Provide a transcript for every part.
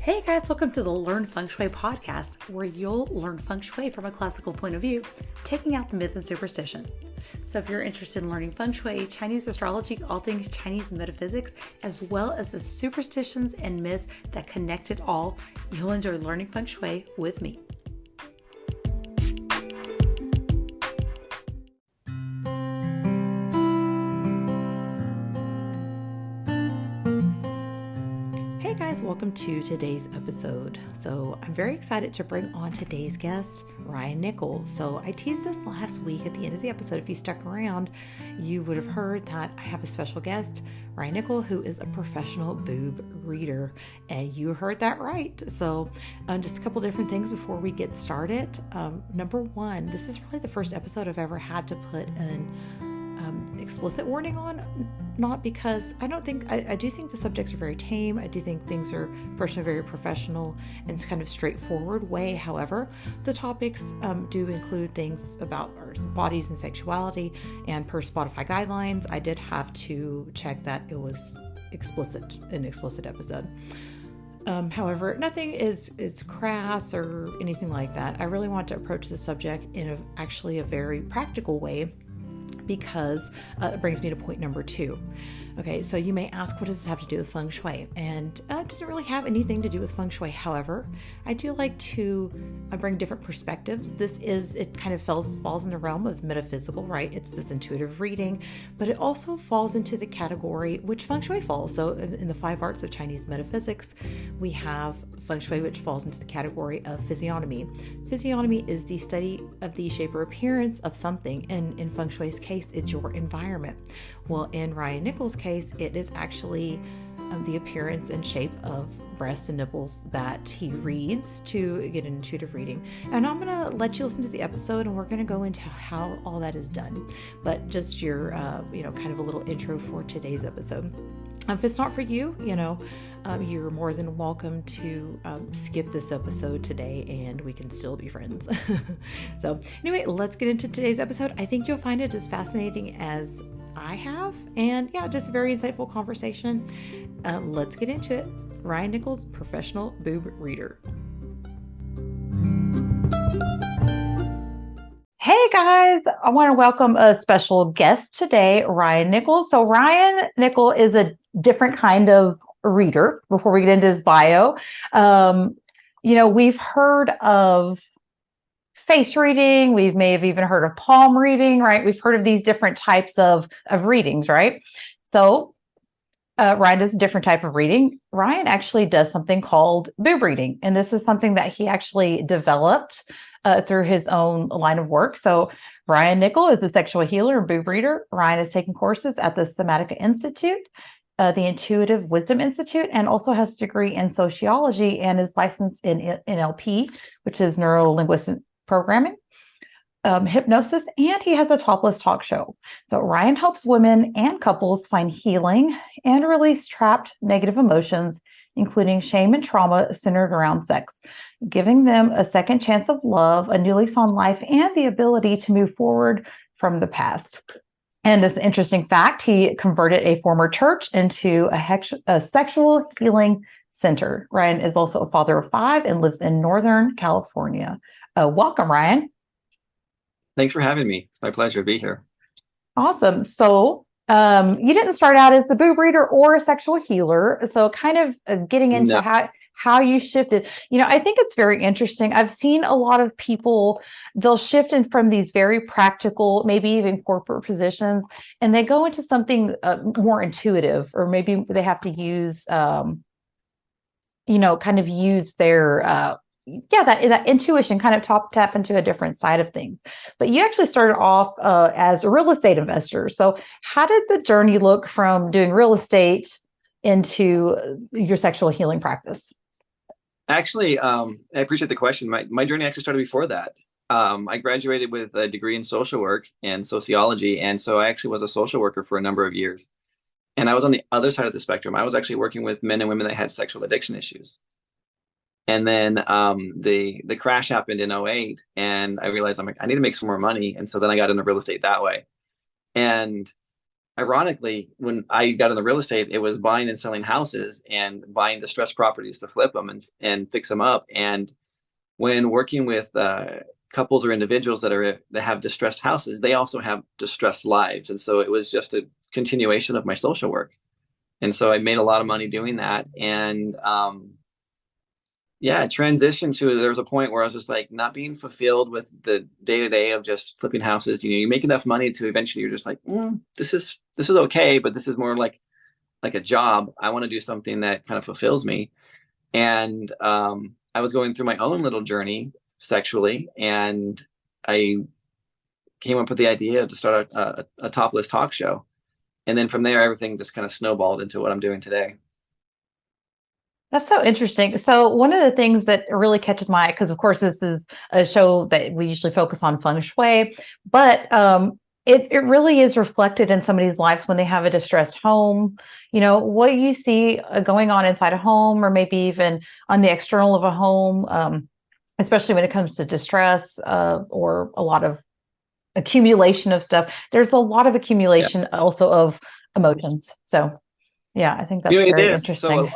Hey guys, welcome to the Learn Feng Shui podcast, where you'll learn Feng Shui from a classical point of view, taking out the myth and superstition. So if you're interested in learning Feng Shui, Chinese astrology, all things Chinese metaphysics, as well as the superstitions and myths that connect it all, you'll enjoy learning Feng Shui with me. Hey guys, welcome to today's episode. So I'm very excited to bring on today's guest, Ryan Nichols. So I teased this last week at the end of the episode. If you stuck around, you would have heard that I have a special guest, Ryan Nichols, who is a professional boob reader. And you heard that right. So just a couple different things before we get started. Number one, this is really the first episode I've ever had to put an explicit warning on, not because I do think the subjects are very tame. I do think things are personally very professional and it's kind of straightforward way. However, the topics do include things about our bodies and sexuality, and per Spotify guidelines, I did have to check that it was an explicit episode. However, nothing is crass or anything like that. I really want to approach the subject in actually a very practical way, because it brings me to point number two. Okay, so you may ask, what does this have to do with Feng Shui? And it doesn't really have anything to do with Feng Shui. However, I do like to bring different perspectives. It kind of falls in the realm of metaphysical, right? It's this intuitive reading, but it also falls into the category which Feng Shui falls. So in the 5 arts of Chinese metaphysics, we have Feng Shui, which falls into the category of physiognomy. Physiognomy is the study of the shape or appearance of something, and in Feng Shui's case, it's your environment. Well, in Ryan Nichols' case, it is actually the appearance and shape of breasts and nipples that he reads to get an intuitive reading. And I'm going to let you listen to the episode, and we're going to go into how all that is done. But just your, kind of a little intro for today's episode. If it's not for you, you're more than welcome to skip this episode today, and we can still be friends. So anyway, let's get into today's episode. I think you'll find it as fascinating as I have, and just a very insightful conversation. Let's get into it. Ryan Nichols, professional boob reader. Hey guys, I want to welcome a special guest today, Ryan Nichols. So Ryan Nichols is a different kind of reader. Before we get into his bio, we've heard of face reading. We may have even heard of palm reading, right? We've heard of these different types of readings, right? So Ryan does a different type of reading. Ryan actually does something called boob reading. And this is something that he actually developed through his own line of work. So Ryan Nichols is a sexual healer and boob reader. Ryan has taken courses at the Somatica Institute, the Intuitive Wisdom Institute, and also has a degree in sociology and is licensed in NLP, which is neuro-linguistic programming, hypnosis, and he has a topless talk show. So Ryan helps women and couples find healing and release trapped negative emotions, including shame and trauma centered around sex, giving them a second chance of love, a new lease on life, and the ability to move forward from the past. And this interesting fact, he converted a former church into a sexual healing center. Ryan is also a father of 5 and lives in Northern California. Welcome, Ryan. Thanks for having me. It's my pleasure to be here. Awesome. So you didn't start out as a boob reader or a sexual healer. So kind of getting into how you shifted. I think it's very interesting. I've seen a lot of people, they'll shift in from these very practical, maybe even corporate positions, and they go into something more intuitive, or maybe they have to use, kind of use their that intuition, kind of tap into a different side of things. But you actually started off as a real estate investor. So how did the journey look from doing real estate into your sexual healing practice? Actually, I appreciate the question. My journey actually started before that. I graduated with a degree in social work and sociology. And so I actually was a social worker for a number of years. And I was on the other side of the spectrum. I was actually working with men and women that had sexual addiction issues. And then the crash happened in 2008, and I realized I need to make some more money. And so then I got into real estate that way. And I ironically, when I got into real estate, it was buying and selling houses and buying distressed properties to flip them and fix them up. And when working with couples or individuals that have distressed houses, they also have distressed lives. And so it was just a continuation of my social work. And so I made a lot of money doing that. And yeah, transition to there was a point where I was just like not being fulfilled with the day to day of just flipping houses. You make enough money to eventually you're just like, this is okay, but this is more like a job. I want to do something that kind of fulfills me. And I was going through my own little journey sexually, and I came up with the idea to start a topless talk show. And then from there, everything just kind of snowballed into what I'm doing today. That's so interesting. So one of the things that really catches my eye, because of course this is a show that we usually focus on feng shui, but it really is reflected in somebody's lives when they have a distressed home. What you see going on inside a home, or maybe even on the external of a home, especially when it comes to distress or a lot of accumulation of stuff. There's a lot of Yeah. accumulation also of emotions. So yeah, I think that's It very is. interesting.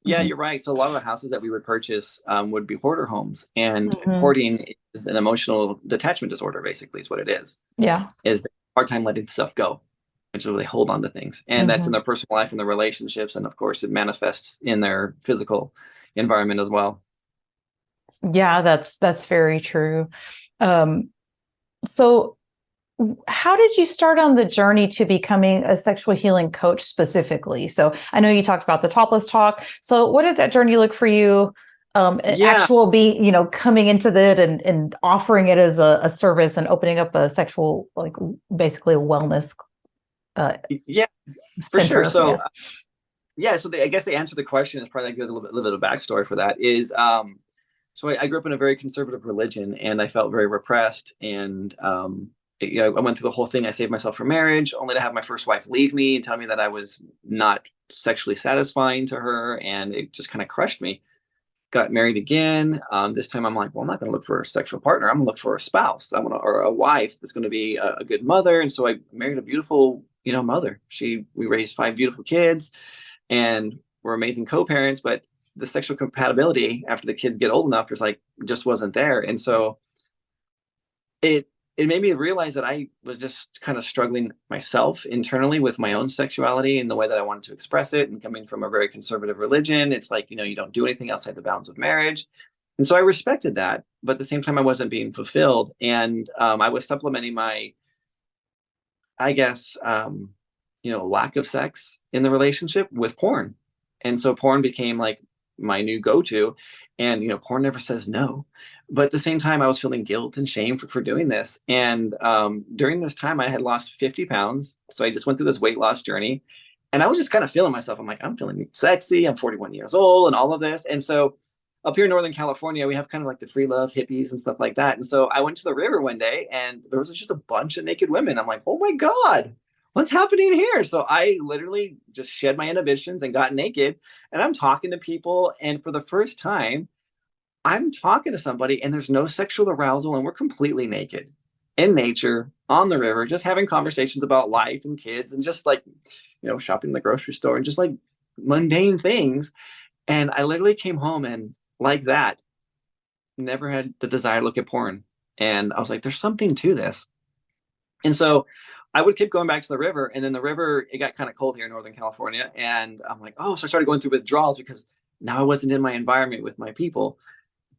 Yeah, you're right. So a lot of the houses that we would purchase would be hoarder homes, and Mhm. hoarding is an emotional detachment disorder. Basically, is what it is. Yeah. Is the hard time letting stuff go, which is where they hold on to things, and that's in Hmm. their personal life and their relationships, and of course, it manifests in their physical environment as well. Yeah, that's very true. Um, so how did you start on the journey to becoming a sexual healing coach specifically? So I know you talked about the topless talk. So what did that journey look for you? Yeah, Actual being, coming into it and offering it as a service and opening up a sexual, like basically a wellness uh, yeah, for sure. center. So Yeah. yeah, so I guess the answer to the question is probably a little bit of backstory for that is so I grew up in a very conservative religion, and I felt very repressed. And I went through the whole thing. I saved myself from marriage, only to have my first wife leave me and tell me that I was not sexually satisfying to her, and it just kind of crushed me. Got married again. This time I'm like, well, I'm not going to look for a sexual partner. I'm going to look for a spouse. or a wife that's going to be a good mother. And so I married a beautiful, mother. We raised 5 beautiful kids, and we're amazing co-parents, but the sexual compatibility after the kids get old enough is like just wasn't there. And so it it made me realize that I was just kind of struggling myself internally with my own sexuality and the way that I wanted to express it. And coming from a very conservative religion, it's like, you don't do anything outside the bounds of marriage. And so I respected that, but at the same time I wasn't being fulfilled. And I was supplementing my, I guess, lack of sex in the relationship with porn. And so porn became like my new go-to. And, porn never says no. But at the same time, I was feeling guilt and shame for doing this. And during this time, I had lost 50 pounds. So I just went through this weight loss journey. And I was just kind of feeling myself. I'm like, I'm feeling sexy. I'm 41 years old and all of this. And so up here in Northern California, we have kind of like the free love hippies and stuff like that. And so I went to the river one day, and there was just a bunch of naked women. I'm like, oh my God, what's happening here? So I literally just shed my inhibitions and got naked, and I'm talking to people. And for the first time, I'm talking to somebody, and there's no sexual arousal, and we're completely naked in nature on the river, just having conversations about life and kids and just like, shopping in the grocery store and just like mundane things. And I literally came home and like that, never had the desire to look at porn. And I was like, there's something to this. And so I would keep going back to the river. And then the river, it got kind of cold here in Northern California. And I'm like, oh, so I started going through withdrawals because now I wasn't in my environment with my people.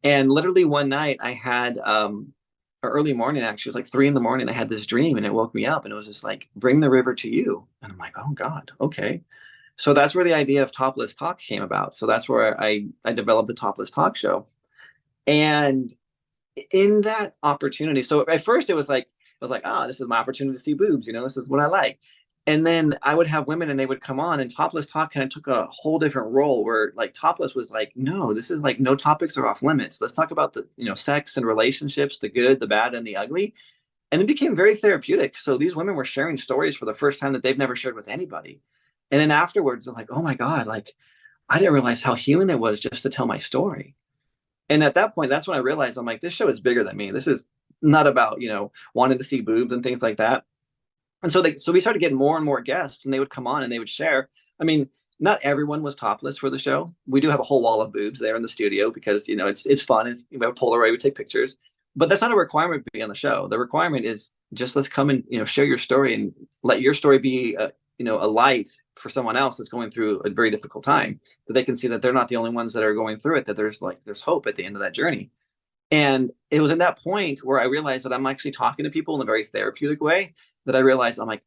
And literally one night I had, or early morning, actually, it was like 3 a.m. I had this dream, and it woke me up, and it was just like, bring the river to you. And I'm like, oh God, okay. So that's where the idea of Topless Talk came about. So that's where I developed the Topless Talk show. And in that opportunity, so at first it was like, oh, this is my opportunity to see boobs, this is what I like. And then I would have women, and they would come on, and Topless Talk kind of took a whole different role where like Topless was like, no, this is like no topics are off limits. Let's talk about the, sex and relationships, the good, the bad, and the ugly. And it became very therapeutic. So these women were sharing stories for the first time that they've never shared with anybody. And then afterwards, they're like, oh my God, like I didn't realize how healing it was just to tell my story. And at that point, that's when I realized I'm like, this show is bigger than me. This is not about, wanting to see boobs and things like that. And so we started getting more and more guests, and they would come on and they would share. I mean, not everyone was topless for the show. We do have a whole wall of boobs there in the studio because, it's fun. We have a Polaroid, we take pictures, but that's not a requirement to be on the show. The requirement is just, let's come and, share your story and let your story be a light for someone else that's going through a very difficult time, that they can see that they're not the only ones that are going through it, that there's hope at the end of that journey. And it was at that point where I realized that I'm actually talking to people in a very therapeutic way, that I realized I'm like,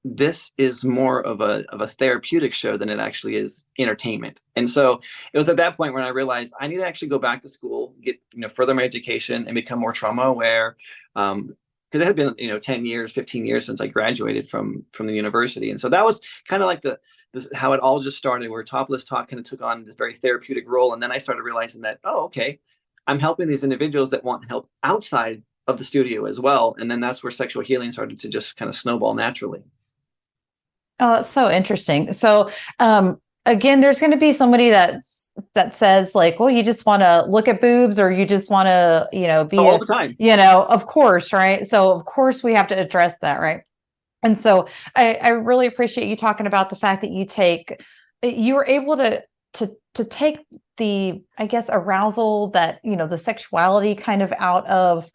this is more of a therapeutic show than it actually is entertainment. And so it was at that point when I realized I need to actually go back to school, get, further my education and become more trauma aware. Because it had been, 10 years, 15 years since I graduated from the university. And so that was kind of like how it all just started, where Topless Talk kind of took on this very therapeutic role. And then I started realizing that, oh, okay, I'm helping these individuals that want help outside of the studio as well. And then that's where sexual healing started to just kind of snowball naturally. Oh, that's so interesting. So, again, there's going to be somebody that says like, well, you just want to look at boobs, or you just want to, be all the time, of course. Right. So of course we have to address that. Right. And so I really appreciate you talking about the fact that you were able to take the, I guess, arousal, that, the sexuality kind of out of,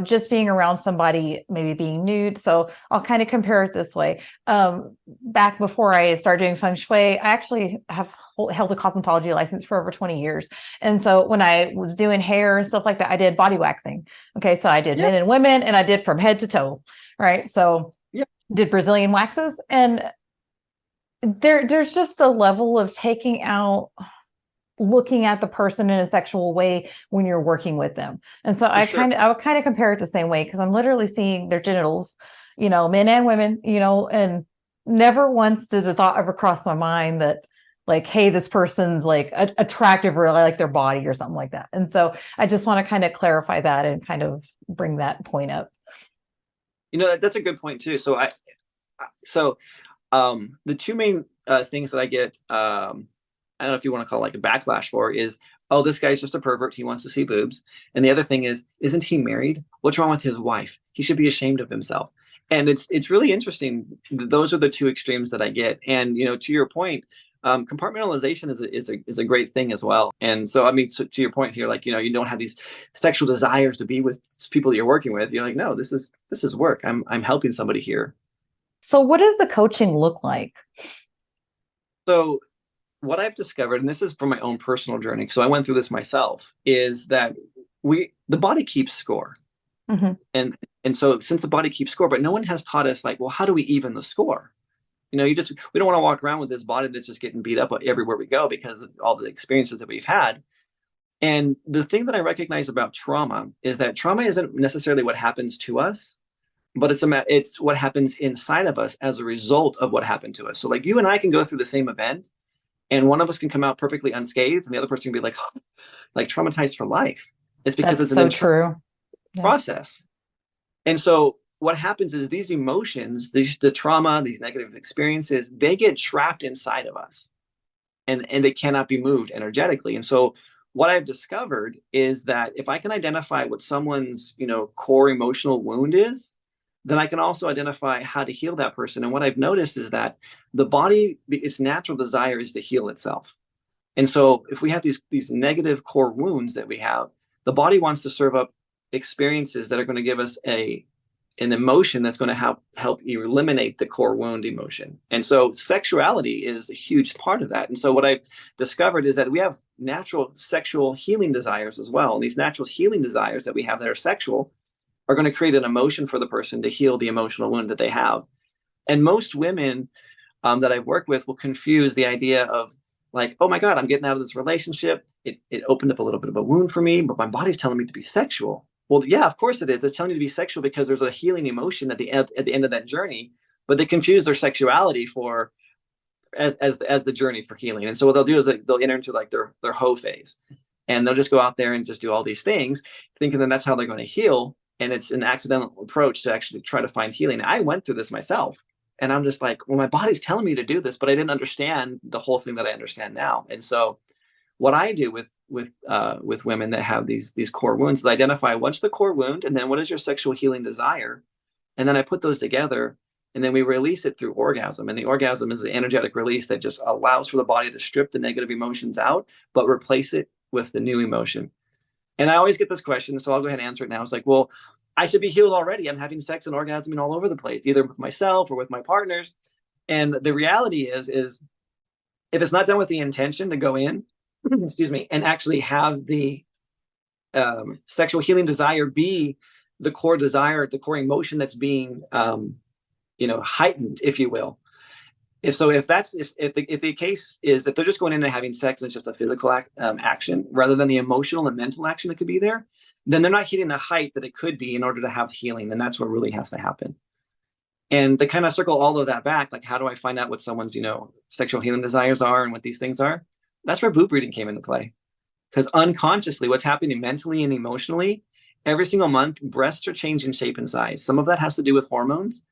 just being around somebody maybe being nude. So I'll kind of compare it this way. Back before I started doing feng shui, I actually have held a cosmetology license for over 20 years. And so when I was doing hair and stuff like that, I did body waxing. Okay. So I did men and women, and I did from head to toe. Right. So did Brazilian waxes, and there's just a level of taking out, looking at the person in a sexual way when you're working with them. And so I would kind of compare it the same way, because I'm literally seeing their genitals, men and women, and never once did the thought ever cross my mind that like, hey, this person's like attractive, or I like their body or something like that. And so I just want to kind of clarify that and kind of bring that point up. That's a good point too. So the two main things that I get, I don't know if you want to call it like a backlash for, is, oh, this guy's just a pervert, he wants to see boobs. And the other thing is, isn't he married? What's wrong with his wife? He should be ashamed of himself. And it's really interesting. Those are the two extremes that I get. And to your point, compartmentalization is a great thing as well. And so, I mean, to your point here, like, you don't have these sexual desires to be with people that you're working with. You're like, no, this is work. I'm helping somebody here. So what does the coaching look like? So what I've discovered, and this is from my own personal journey, so I went through this myself, is that the body keeps score. Mm-hmm. And so since the body keeps score, but no one has taught us, like, well, how do we even the score? We don't want to walk around with this body that's just getting beat up everywhere we go because of all the experiences that we've had. And the thing that I recognize about trauma is that trauma isn't necessarily what happens to us, but it's what happens inside of us as a result of what happened to us. So like, you and I can go through the same event, and one of us can come out perfectly unscathed, and the other person can be like, like traumatized for life. It's because it's an true process. And so what happens is these emotions, the trauma, these negative experiences, they get trapped inside of us, and they cannot be moved energetically. And so what I've discovered is that if I can identify what someone's, core emotional wound is, then I can also identify how to heal that person. And what I've noticed is that the body, its natural desire is to heal itself. And so if we have these negative core wounds that we have, the body wants to serve up experiences that are going to give us an emotion that's going to help eliminate the core wound emotion. And so sexuality is a huge part of that. And so what I've discovered is that we have natural sexual healing desires as well. And these natural healing desires that we have that are sexual are going to create an emotion for the person to heal the emotional wound that they have. And most women that I've worked with will confuse the idea of like, oh my God, I'm getting out of this relationship. It opened up a little bit of a wound for me, but my body's telling me to be sexual. Well, yeah, of course it is. It's telling you to be sexual because there's a healing emotion at the end of that journey, but they confuse their sexuality as the journey for healing. And so what they'll do is they'll enter into like their hoe phase, and they'll just go out there and just do all these things, thinking that that's how they're going to heal. And it's an accidental approach to actually try to find healing. I went through this myself, and I'm just like, well, my body's telling me to do this, but I didn't understand the whole thing that I understand now. And so what I do with women that have these core wounds is identify what's the core wound, and then what is your sexual healing desire, And then I put those together, and then we release it through orgasm. And the orgasm is the energetic release that just allows for the body to strip the negative emotions out, but replace it with the new emotion. And I always get this question, so I'll go ahead and answer it now. It's like, well, I should be healed already. I'm having sex and orgasming all over the place, either with myself or with my partners. And the reality is if it's not done with the intention to go in, excuse me, and actually have the sexual healing desire be the core desire, the core emotion that's being, heightened, if you will. If the case is if they're just going in and having sex and it's just a physical action rather than the emotional and mental action that could be there, then they're not hitting the height that it could be in order to have healing. And that's what really has to happen. And to kind of circle all of that back, like, how do I find out what someone's, sexual healing desires are and what these things are? That's where boob reading came into play. Because unconsciously, what's happening mentally and emotionally, every single month, breasts are changing shape and size. Some of that has to do with hormones.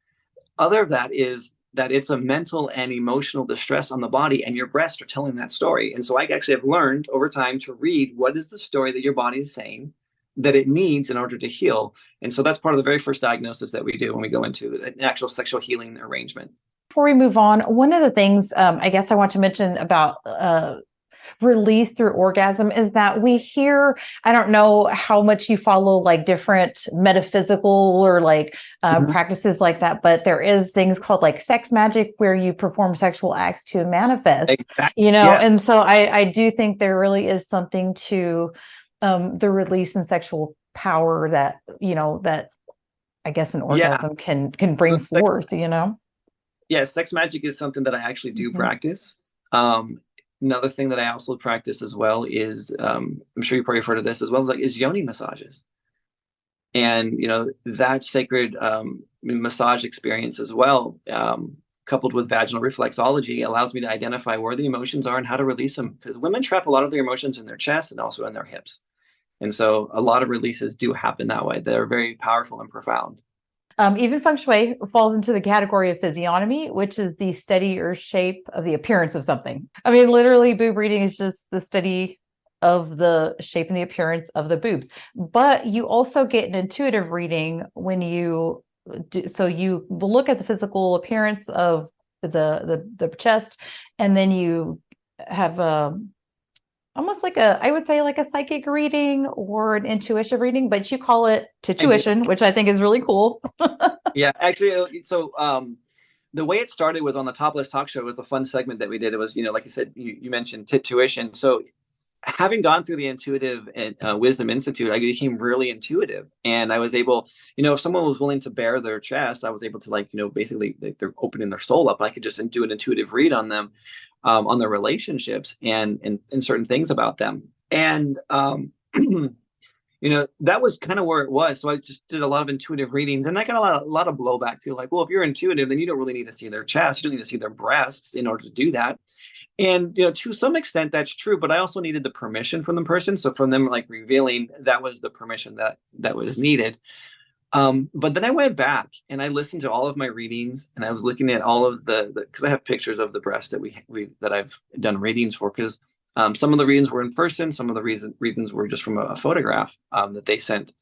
Other of that is that it's a mental and emotional distress on the body, and your breasts are telling that story. And so I actually have learned over time to read what is the story that your body is saying that it needs in order to heal. And so that's part of the very first diagnosis that we do when we go into an actual sexual healing arrangement. Before we move on, one of the things I guess I want to mention about release through orgasm is that we hear, I don't know how much you follow like different metaphysical or like practices like that, but there is things called like sex magic where you perform sexual acts to manifest, exactly. Yes. And so I do think there really is something to the release in sexual power that, that I guess an orgasm can bring forth, Yeah, sex magic is something that I actually do practice. Another thing that I also practice as well is, I'm sure you probably heard of this as well, is yoni massages. And, that sacred massage experience as well, coupled with vaginal reflexology, allows me to identify where the emotions are and how to release them. Because women trap a lot of their emotions in their chest and also in their hips. And so a lot of releases do happen that way. They're very powerful and profound. Even feng shui falls into the category of physiognomy, which is the study or shape of the appearance of something. I mean, literally, boob reading is just the study of the shape and the appearance of the boobs. But you also get an intuitive reading when you do. So you look at the physical appearance of the chest, and then you have almost like I would say like a psychic reading or an intuition reading, but you call it tuition, which I think is really cool. Yeah, actually, so the way it started was on the Topless Talk Show. It was a fun segment that we did. It was, like you said, you mentioned tuition. So having gone through the Intuitive Wisdom Institute, I became really intuitive, and I was able, if someone was willing to bare their chest, I was able to basically they're opening their soul up, and I could just do an intuitive read on them, on their relationships and certain things about them. And, that was kind of where it was. So I just did a lot of intuitive readings, and I got a lot of blowback too. Like, well, if you're intuitive, then you don't really need to see their chest. You don't need to see their breasts in order to do that. And, to some extent that's true, but I also needed the permission from the person. So from them, like, revealing, that was the permission that was needed. But then I went back and I listened to all of my readings, and I was looking at all of because I have pictures of the breast that I've done readings for, because some of the readings were in person, some of the readings were just from a photograph that they sent.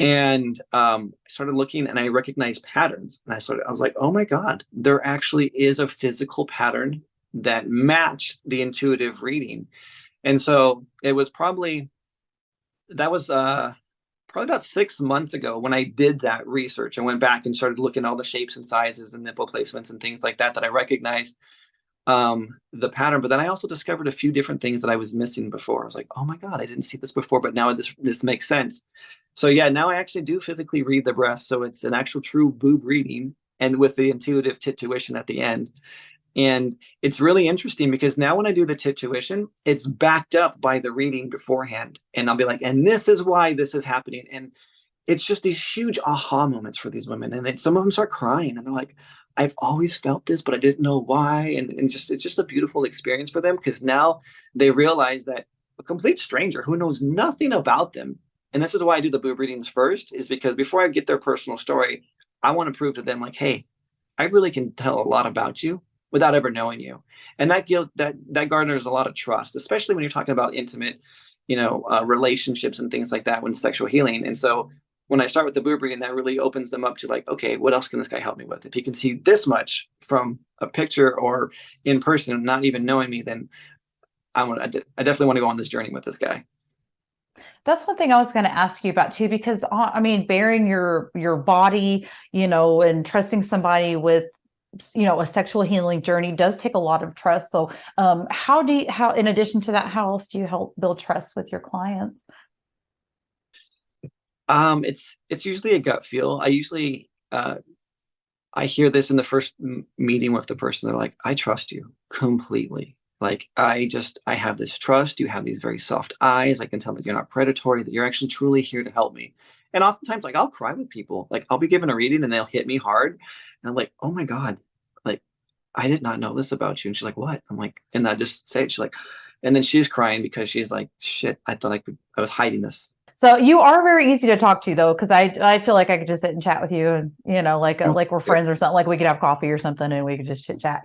And I started looking, and I recognized patterns, and I was like, oh my God, there actually is a physical pattern that matched the intuitive reading. And so it was probably about 6 months ago when I did that research. I went back and started looking at all the shapes and sizes and nipple placements and things like that I recognized the pattern. But then I also discovered a few different things that I was missing before. I was like, oh my God, I didn't see this before, but now this makes sense. So yeah, now I actually do physically read the breast. So it's an actual true boob reading, and with the intuitive tuition at the end. And it's really interesting because now when I do the tuition, it's backed up by the reading beforehand. And I'll be like, and this is why this is happening. And it's just these huge aha moments for these women. And then some of them start crying, and they're like, I've always felt this, but I didn't know why. And it's just a beautiful experience for them, because now they realize that a complete stranger who knows nothing about them. And this is why I do the boob readings first, is because before I get their personal story, I want to prove to them, like, hey, I really can tell a lot about you without ever knowing you. And that garners a lot of trust, especially when you're talking about intimate, relationships and things like that, when sexual healing. And so when I start with the boob reading, that really opens them up to like, okay, what else can this guy help me with? If he can see this much from a picture or in person, not even knowing me, then I definitely want to go on this journey with this guy. That's one thing I was going to ask you about too, because I mean, bearing your body, and trusting somebody with, a sexual healing journey does take a lot of trust. So, how in addition to that, how else do you help build trust with your clients? It's usually a gut feel. I hear this in the first meeting with the person. They're like, I trust you completely. Like, I have this trust. You have these very soft eyes. I can tell that you're not predatory, that you're actually truly here to help me. And oftentimes, like, I'll cry with people. Like, I'll be given a reading and they'll hit me hard. And I'm like, oh my God, like, I did not know this about you. And she's like, what? I'm like, and I just say it. She's like, and then she's crying because she's like, shit, I thought I was hiding this. So you are very easy to talk to though, because I feel like I could just sit and chat with you, and like we're friends or something, like we could have coffee or something and we could just chit chat.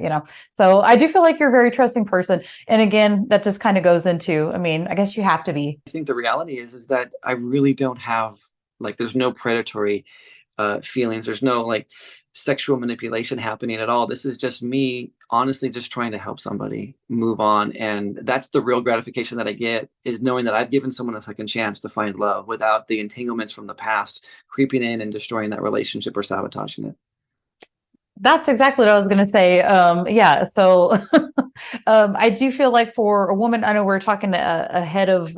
So I do feel like you're a very trusting person. And again, that just kind of goes into, I mean, I guess you have to be. I think the reality is that I really don't have, like, there's no predatory feelings. There's no like sexual manipulation happening at all. This is just me honestly just trying to help somebody move on. And that's the real gratification that I get, is knowing that I've given someone a second chance to find love without the entanglements from the past creeping in and destroying that relationship or sabotaging it. That's exactly what I was going to say. Yeah. So I do feel like for a woman, I know we're talking ahead of,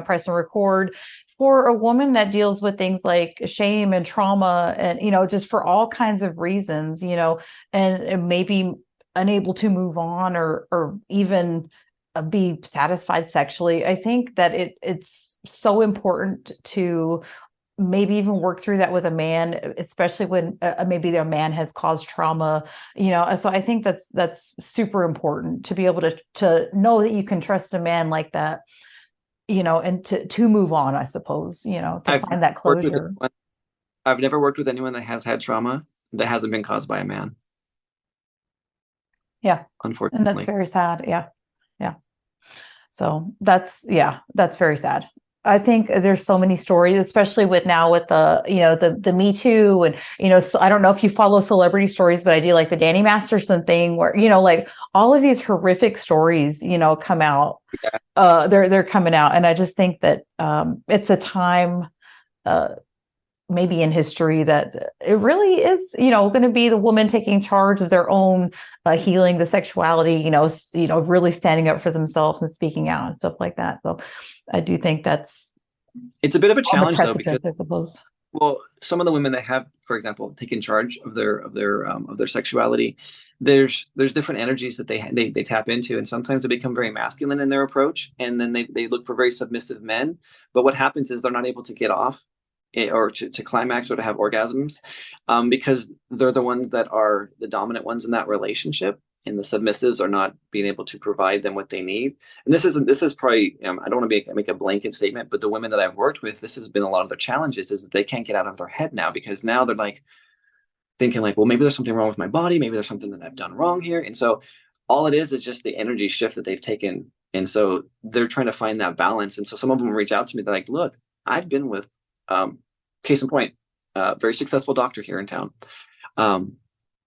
press and record. For a woman that deals with things like shame and trauma and, just for all kinds of reasons, and maybe unable to move on or even be satisfied sexually, I think that it's so important to maybe even work through that with a man, especially when maybe their man has caused trauma, so I think that's super important to be able to know that you can trust a man like that, and to move on, I suppose, to I've find that worked with closure. I've never worked with anyone that has had trauma that hasn't been caused by a man, Yeah. And that's unfortunately. very sad. Yeah. Yeah. So that's very sad. I think there's so many stories, especially with now with the Me Too, and so I don't know if you follow celebrity stories, but I do, like the Danny Masterson thing, where like all of these horrific stories come out. Yeah. They're coming out, and I just think that it's a time, maybe in history, that it really is going to be the woman taking charge of their own healing, the sexuality, really standing up for themselves and speaking out and stuff like that. So I do think that's It's a bit of a on the challenge though, because, precipice, I suppose. well, some of the women that have, for example, taken charge of their sexuality, there's different energies that they tap into, and sometimes they become very masculine in their approach, and then they look for very submissive men. But what happens is they're not able to get off, or to climax or to have orgasms, because they're the ones that are the dominant ones in that relationship, and the submissives are not being able to provide them what they need. And this is probably, I don't want to make a blanket statement, but the women that I've worked with, this has been a lot of their challenges, is that they can't get out of their head now, because now they're like thinking like, well, maybe there's something wrong with my body, maybe there's something that I've done wrong here. And so all it is just the energy shift that they've taken, and so they're trying to find that balance. And so some of them reach out to me, they're like, look, I've been with, case in point, very successful doctor here in town.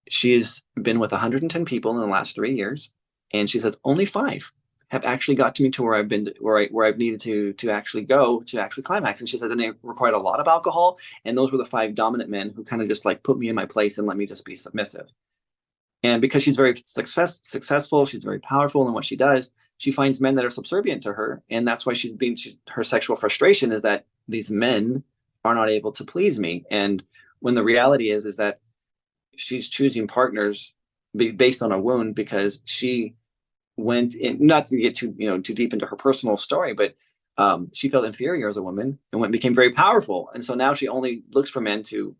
She's been with 110 people in the last 3 years, and she says only 5 have actually got to me to where I've been, where I've needed to actually go to actually climax. And she said, then they required a lot of alcohol, and those were the 5 dominant men who kind of just like put me in my place and let me just be submissive. And because she's very successful, she's very powerful in what she does, she finds men that are subservient to her, and that's why her sexual frustration is that these men are not able to please me. And when the reality is that she's choosing partners based on a wound, because she went in, not to get too deep into her personal story, but she felt inferior as a woman and became very powerful. And so now she only looks for men to,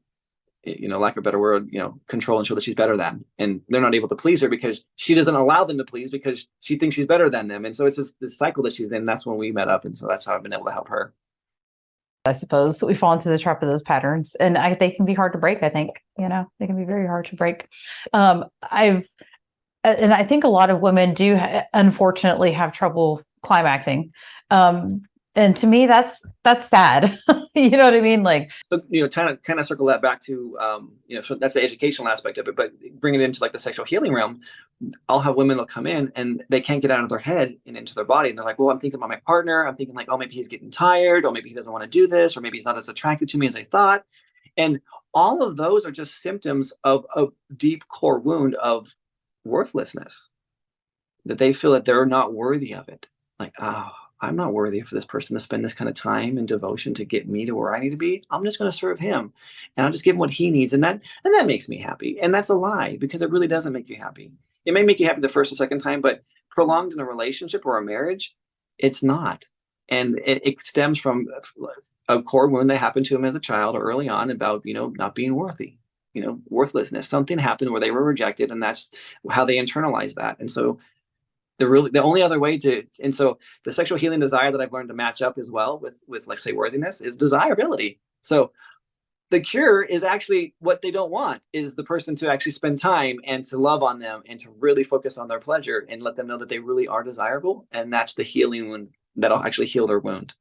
lack of a better word, control and show that she's better than, and they're not able to please her because she doesn't allow them to please, because she thinks she's better than them. And so it's this cycle that she's in. That's when we met up. And so that's how I've been able to help her. I suppose we fall into the trap of those patterns, and they can be hard to break. I think, they can be very hard to break. And I think a lot of women do unfortunately have trouble climaxing. And to me, that's sad. You know what I mean? Like, So, kind of circle that back to, so that's the educational aspect of it, but bring it into like the sexual healing realm. I'll have women that'll come in and they can't get out of their head and into their body. And they're like, well, I'm thinking about my partner. I'm thinking like, oh, maybe he's getting tired, or maybe he doesn't want to do this, or maybe he's not as attracted to me as I thought. And all of those are just symptoms of a deep core wound of worthlessness, that they feel that they're not worthy of it. Like, oh, I'm not worthy for this person to spend this kind of time and devotion to get me to where I need to be. I'm just going to serve him, and I'll just give him what he needs. And that makes me happy. And that's a lie, because it really doesn't make you happy. It may make you happy the first or second time, but prolonged in a relationship or a marriage, it's not. And it stems from a core wound that happened to him as a child or early on about, not being worthy, worthlessness. Something happened where they were rejected, and that's how they internalize that. And so the only other way and so the sexual healing desire that I've learned to match up as well with like say worthiness is desirability. So the cure is actually what they don't want, is the person to actually spend time and to love on them and to really focus on their pleasure and let them know that they really are desirable. And that's the healing wound that'll actually heal their wound.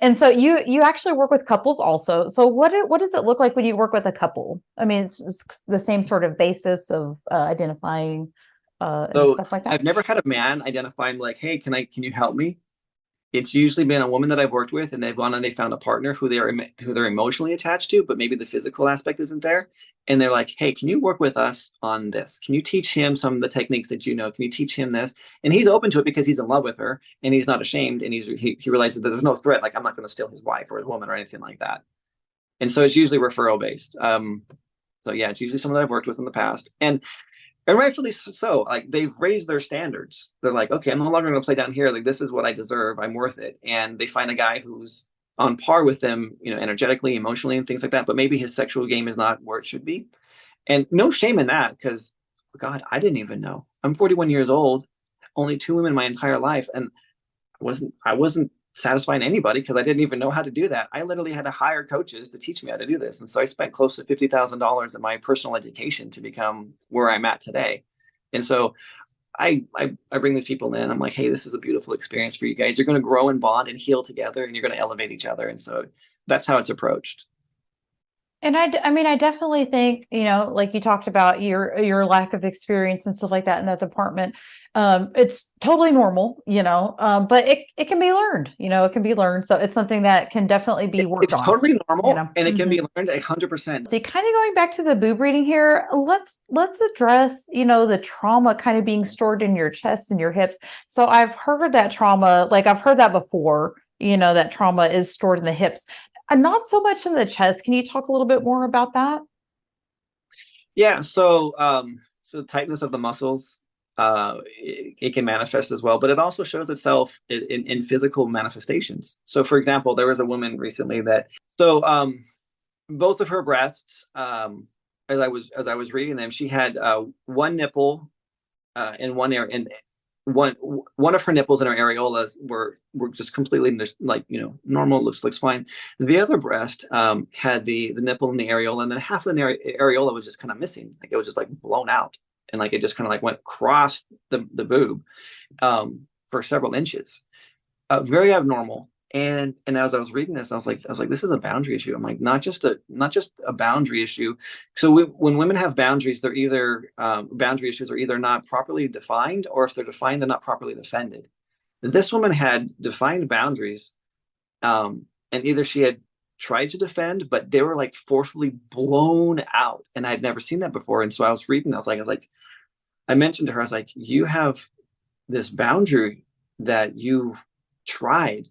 and so you actually work with couples also. So what does it look like when you work with a couple? I mean, it's the same sort of basis of identifying and So stuff like that. I've never had a man identify like, hey, can you help me? It's usually been a woman that I've worked with, and they've gone and they found a partner who they're emotionally attached to, but maybe the physical aspect isn't there. And they're like, hey, can you work with us on this? Can you teach him some of the techniques that you know? Can you teach him this? And he's open to it because he's in love with her and he's not ashamed, and he realizes that there's no threat. Like, I'm not going to steal his wife or his woman or anything like that. And so it's usually referral based. So yeah, it's usually someone that I've worked with in the past. And rightfully so. Like, they've raised their standards. They're like, okay, I'm no longer going to play down here. Like, this is what I deserve. I'm worth it. And they find a guy who's on par with them, energetically, emotionally, and things like that. But maybe his sexual game is not where it should be. And no shame in that, because God, I didn't even know. I'm 41 years old, only 2 women my entire life, and I wasn't satisfying anybody because I didn't even know how to do that. I literally had to hire coaches to teach me how to do this. And so I spent close to $50,000 in my personal education to become where I'm at today. And so I bring these people in. I'm like, hey, this is a beautiful experience for you guys. You're going to grow and bond and heal together, and you're going to elevate each other. And so that's how it's approached. And I mean, I definitely think, like you talked about your lack of experience and stuff like that in that department. It's totally normal, but it can be learned, it can be learned. So it's something that can definitely be worked It's on, totally normal, and it can Mhm. be learned 100%. So kind of going back to the boob reading here, let's address, the trauma kind of being stored in your chest and your hips. So I've heard that trauma, like I've heard that before, that trauma is stored in the hips and not so much in the chest. Can you talk a little bit more about that? Yeah. So tightness of the muscles, it can manifest as well, but it also shows itself in physical manifestations. So, for example, there was a woman recently both of her breasts, as I was reading them, she had one nipple in one area, and one of her nipples and her areolas were just completely like, normal, looks fine. The other breast had the nipple and the areola, and then half of the areola was just kind of missing, like it was just like blown out, and like it just kind of like went across the boob for several inches. Very abnormal. And as I was reading this, I was like, this is a boundary issue. I'm like, not just a boundary issue. So when women have boundaries, they're either boundary issues are either not properly defined, or if they're defined, they're not properly defended. This woman had defined boundaries, and either she had tried to defend, but they were like forcefully blown out, and I'd never seen that before. And so I was reading, I mentioned to her, I was like, you have this boundary that you've tried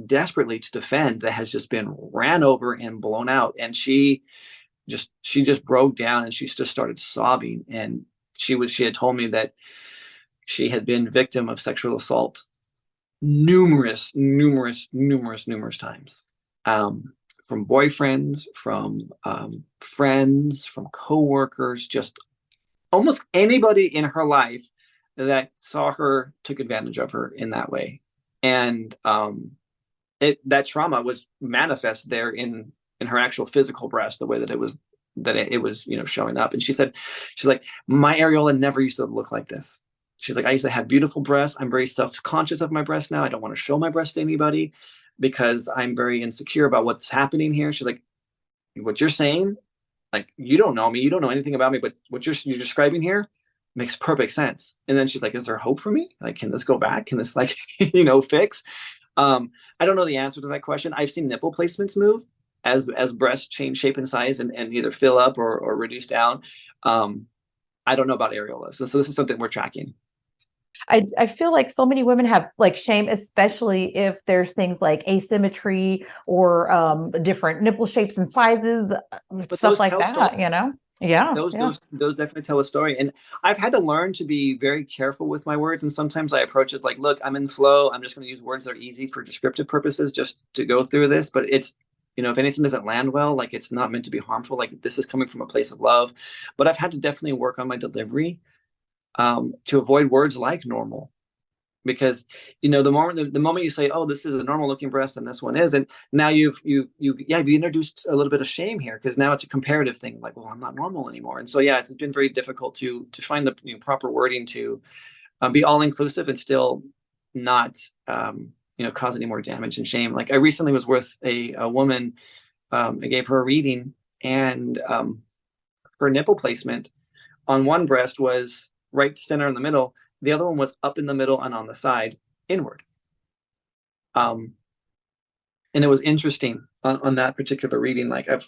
desperately to defend that has just been ran over and blown out. And she just broke down, and she just started sobbing. And she had told me that she had been victim of sexual assault numerous times, from boyfriends, from friends, from coworkers, just almost anybody in her life that saw her took advantage of her in that way. And that trauma was manifest there in her actual physical breast, the way that it was showing up. And she's like, my areola never used to look like this. She's like, I used to have beautiful breasts. I'm very self-conscious of my breasts now. I don't want to show my breasts to anybody because I'm very insecure about what's happening here. She's like, what you're saying, like, you don't know me, you don't know anything about me, but what you're describing here makes perfect sense. And then she's like, is there hope for me? Like, can this go back? Can this like, fix? I don't know the answer to that question. I've seen nipple placements move as breasts change shape and size and either fill up or reduce down. I don't know about areolas. So this is something we're tracking. I feel like so many women have like shame, especially if there's things like asymmetry or different nipple shapes and sizes, But stuff those like tell that, stories. Yeah, those yeah. those those definitely tell a story, and I've had to learn to be very careful with my words, and sometimes I approach it like, look, I'm in flow, I'm just going to use words that are easy for descriptive purposes just to go through this, but it's, if anything doesn't land well, like, it's not meant to be harmful, like, this is coming from a place of love. But I've had to definitely work on my delivery, to avoid words like normal, because the moment you say, oh, this is a normal looking breast and this one isn't, now you've introduced a little bit of shame here, because now it's a comparative thing, like, well, I'm not normal anymore. And so yeah, it's been very difficult to find the proper wording to be all inclusive and still not cause any more damage and shame. Like, I recently was with a woman. I gave her a reading, and her nipple placement on one breast was right center in the middle. The other one was up in the middle and on the side, inward. And it was interesting on that particular reading. Like, that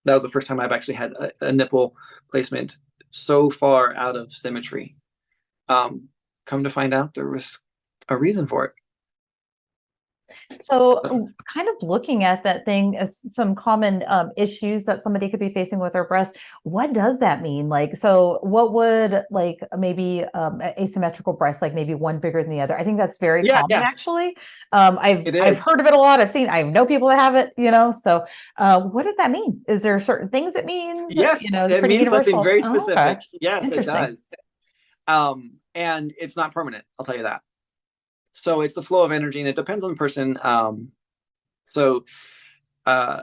was the first time I've actually had a nipple placement so far out of symmetry. Come to find out, there was a reason for it. So, kind of looking at that thing as some common issues that somebody could be facing with their breast, what does that mean? Like, so what would like maybe asymmetrical breast, like maybe one bigger than the other? I think that's very Yeah, common, yeah, actually. it I've is. heard of it a lot. I know people that have it, So, what does that mean? Is there certain things it means? Yes, It's it pretty means something universal. very Oh, okay, specific. Yes, it interesting. does. And it's not permanent, I'll tell you that. So it's the flow of energy, and it depends on the person. So uh,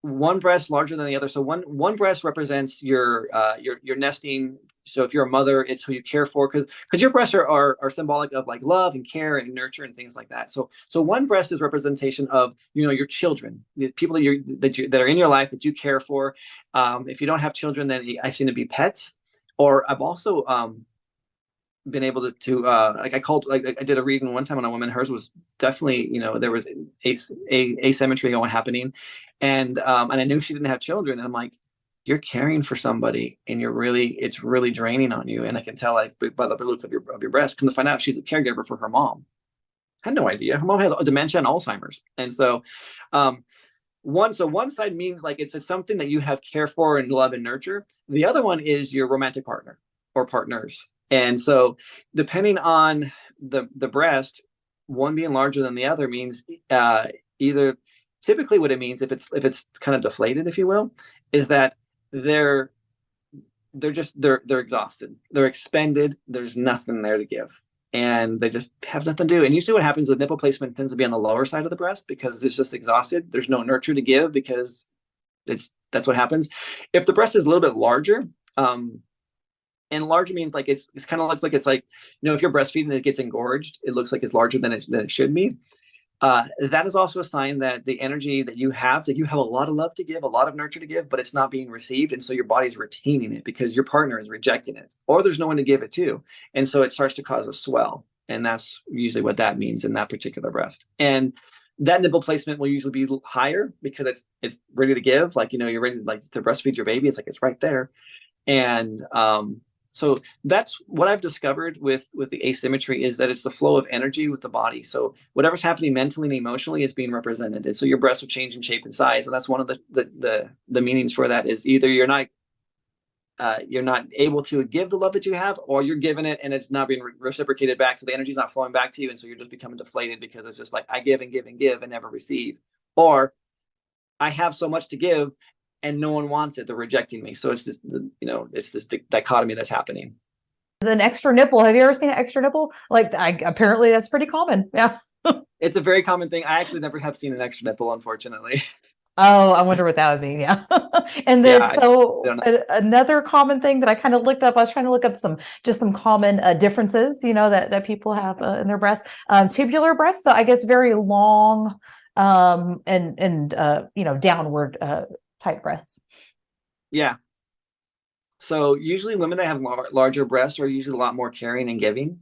one breast larger than the other. So one breast represents your nesting. So if you're a mother, it's who you care for, because your breasts are symbolic of like love and care and nurture and things like that. So one breast is representation of your children, the people that are in your life that you care for. If you don't have children, then I've seen it be pets, or I've also been able to like, I did a reading one time on a woman. Hers was definitely, there was asymmetry happening, and I knew she didn't have children, and I'm like, you're caring for somebody, and it's really draining on you, and I can tell, like, by the look of your breast. Come to find out, she's a caregiver for her mom. I had no idea. Her mom has dementia and Alzheimer's, and so one side means like it's something that you have care for and love and nurture. The other one is your romantic partner or partners. And so depending on the breast, one being larger than the other means either, typically what it means, if it's kind of deflated, if you will, is that they're they're exhausted, they're expended, there's nothing there to give, and they just have nothing to do. And usually what happens is nipple placement tends to be on the lower side of the breast because it's just exhausted. There's no nurture to give, because that's what happens. If the breast is a little bit larger, and larger means like it's kind of like it's like, if you're breastfeeding and it gets engorged, it looks like it's larger than it should be. That is also a sign that the energy that you have a lot of love to give, a lot of nurture to give, but it's not being received. And so your body's retaining it because your partner is rejecting it, or there's no one to give it to. And so it starts to cause a swell. And that's usually what that means in that particular breast. And that nipple placement will usually be higher because it's ready to give. Like, you're ready to breastfeed your baby. It's like, it's right there. And so that's what I've discovered with the asymmetry, is that it's the flow of energy with the body. So whatever's happening mentally and emotionally is being represented. And so your breasts are changing shape and size. And that's one of the meanings for that, is either you're not able to give the love that you have, or you're giving it and it's not being reciprocated back. So the energy is not flowing back to you. And so you're just becoming deflated because it's just like, I give and give and give and never receive. Or I have so much to give and no one wants it, they're rejecting me. So it's this, it's this dichotomy that's happening. An extra nipple. Have you ever seen an extra nipple? Like, apparently that's pretty common. Yeah. It's a very common thing. I actually never have seen an extra nipple, unfortunately. Oh, I wonder what that would mean. Yeah. And then, Yeah, I so don't know. another common thing that I kind of looked up, I was trying to look up some common differences, that people have in their breasts. Tubular breasts. So I guess very long, and downward type breasts. Yeah. So usually women that have larger breasts are usually a lot more caring and giving,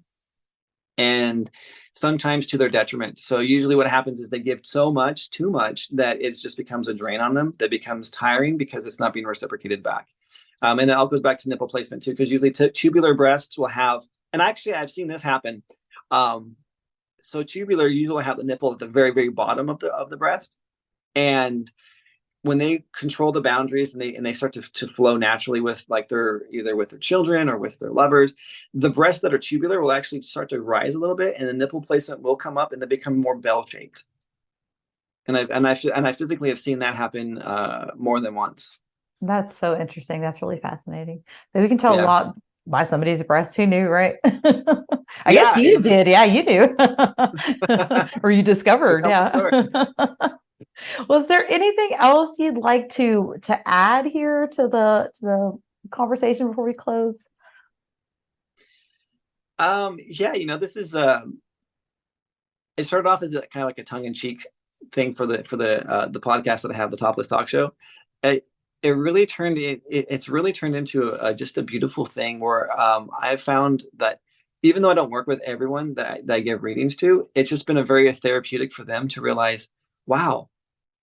and sometimes to their detriment. So usually what happens is they give so much, too much, that it just becomes a drain on them, that becomes tiring because it's not being reciprocated back. And it all goes back to nipple placement too, because usually tubular breasts will have, and actually I've seen this happen. So tubular usually have the nipple at the very, very bottom of the breast. And when they control the boundaries and they start to flow naturally with like their either with their children or with their lovers, the breasts that are tubular will actually start to rise a little bit, and the nipple placement will come up and they become more bell shaped. And I physically have seen that happen more than once. That's so interesting. That's really fascinating. So we can tell a Yeah, lot by somebody's breast. Who knew, right? I guess yeah, you did. Yeah, you knew. Or you discovered. tell the story. Yeah. Was there anything else you'd like to add here to the conversation before we close? Yeah, this is it started off as a kind of like a tongue-in-cheek thing for the podcast that I have, the Topless Talk Show. It really it's really turned into just a beautiful thing where I've found that even though I don't work with everyone that I give readings to, it's just been a very therapeutic for them to realize, wow,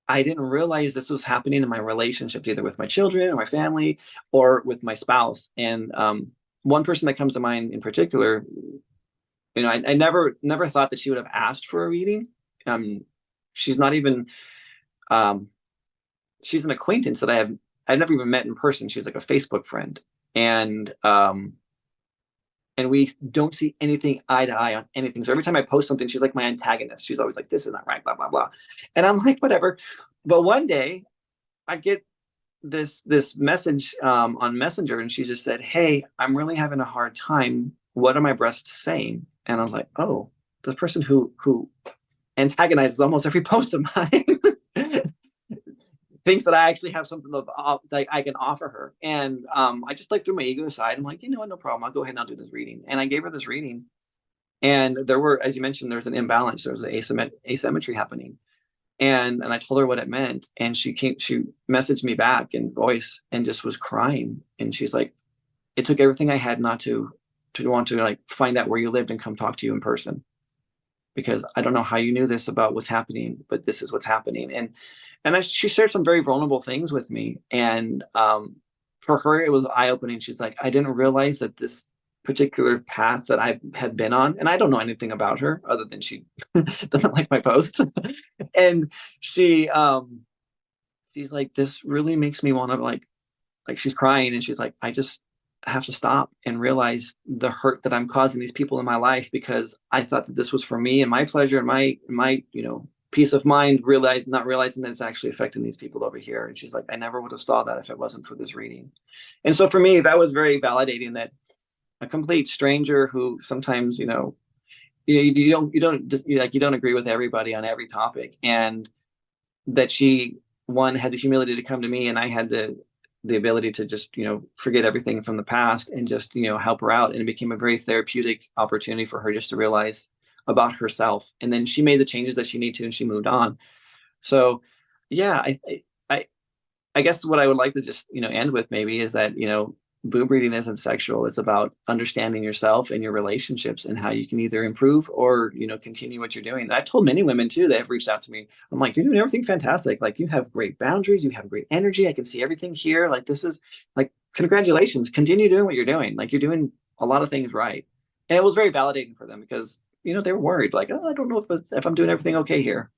I didn't realize this was happening in my relationship, either with my children or my family or with my spouse. And one person that comes to mind in particular, I never thought that she would have asked for a reading. She's not even she's an acquaintance that I've never even met in person. She's like a Facebook friend, and we don't see anything eye to eye on anything. So every time I post something, she's like my antagonist. She's always like, "This is not right," blah blah blah, and I'm like, whatever. But one day, I get this message on Messenger, and she just said, "Hey, I'm really having a hard time. What are my breasts saying?" And I was like, "Oh, the person who antagonizes almost every post of mine thinks that I actually have something that I can offer her." And I just like threw my ego aside. I'm like, you know what, no problem. I'll go ahead and I'll do this reading. And I gave her this reading, and there were, as you mentioned, there's an imbalance. There was an asymmetry happening. And I told her what it meant, and she messaged me back in voice and just was crying. And she's like, "It took everything I had not to want to like find out where you lived and come talk to you in person, because I don't know how you knew this about what's happening, but this is what's happening." She shared some very vulnerable things with me, and for her it was eye opening. She's like, "I didn't realize that this particular path that I had been on," and I don't know anything about her other than she doesn't like my posts, and she's like, "This really makes me want to like," she's crying, and she's like, "I just have to stop and realize the hurt that I'm causing these people in my life, because I thought that this was for me and my pleasure and my peace of mind, not realizing that it's actually affecting these people over here." And she's like, "I never would have saw that if it wasn't for this reading." And so for me, that was very validating, that a complete stranger who sometimes, you don't agree with everybody on every topic, and that she, one, had the humility to come to me, and I had the ability to just forget everything from the past and just help her out. And it became a very therapeutic opportunity for her just to realize about herself, and then she made the changes that she needed to, and she moved on. So yeah, I guess what I would like to just end with maybe is that boob reading isn't sexual. It's about understanding yourself and your relationships and how you can either improve or continue what you're doing. I've told many women too that have reached out to me. I'm like, "You're doing everything fantastic. Like, you have great boundaries. You have great energy. I can see everything here. Like, this is like, congratulations. Continue doing what you're doing. Like, you're doing a lot of things right." And it was very validating for them, because they were worried, like, "Oh, I don't know if I'm doing everything okay here."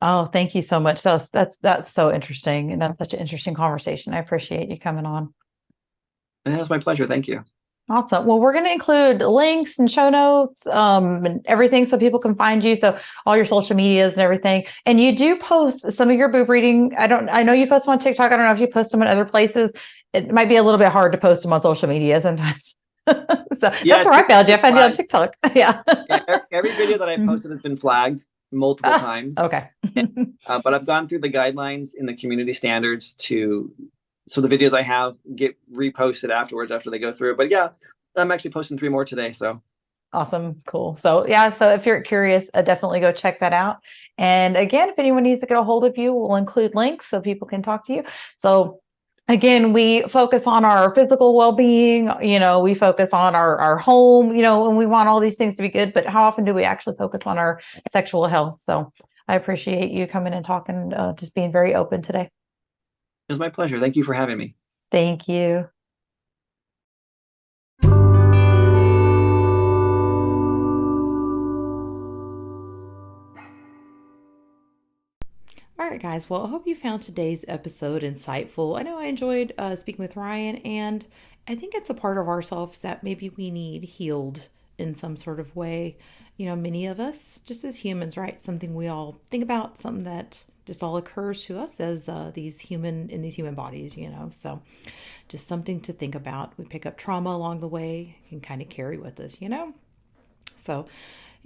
Oh, thank you so much. That's so interesting, and that's such an interesting conversation. I appreciate you coming on. And that's my pleasure. Thank you. Awesome. Well, we're going to include links and show notes, and everything, so people can find you. So all your social medias and everything. And you do post some of your boob reading. I know you post them on TikTok. I don't know if you post them in other places. It might be a little bit hard to post them on social media sometimes. So Yeah, that's where I found you. I found you on flagged. TikTok. Yeah. Yeah, every video that I posted has been flagged. multiple times. Okay. But I've gone through the guidelines in the community standards so the videos I have get reposted afterwards after they go through. But yeah, I'm actually posting 3 more today. So Awesome. Cool. So yeah, so if you're curious, definitely go check that out. And again, if anyone needs to get a hold of you, we'll include links so people can talk to you. So again, we focus on our physical well-being, we focus on our home, and we want all these things to be good, but how often do we actually focus on our sexual health? So I appreciate you coming and talking, just being very open today. it was my pleasure. Thank you for having me. Thank you. All right, guys. Well, I hope you found today's episode insightful. I know I enjoyed speaking with Ryan, and I think it's a part of ourselves that maybe we need healed in some sort of way. Many of us, just as humans, right? Something we all think about, something that just all occurs to us as these human bodies, So just something to think about. We pick up trauma along the way, can kind of carry with us, So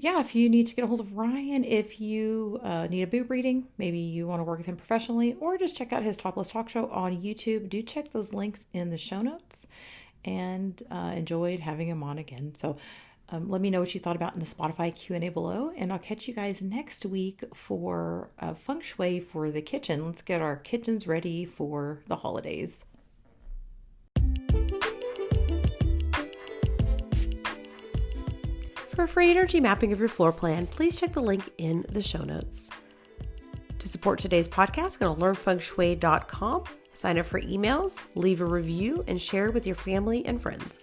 yeah, if you need to get a hold of Ryan, if you need a boob reading, maybe you want to work with him professionally, or just check out his Topless Talk Show on YouTube, do check those links in the show notes, and enjoyed having him on again. So let me know what you thought about in the Spotify Q&A below, and I'll catch you guys next week for feng shui for the kitchen. Let's get our kitchens ready for the holidays. For a free energy mapping of your floor plan, please check the link in the show notes. To support today's podcast, go to learnfengshui.com, sign up for emails, leave a review, and share with your family and friends.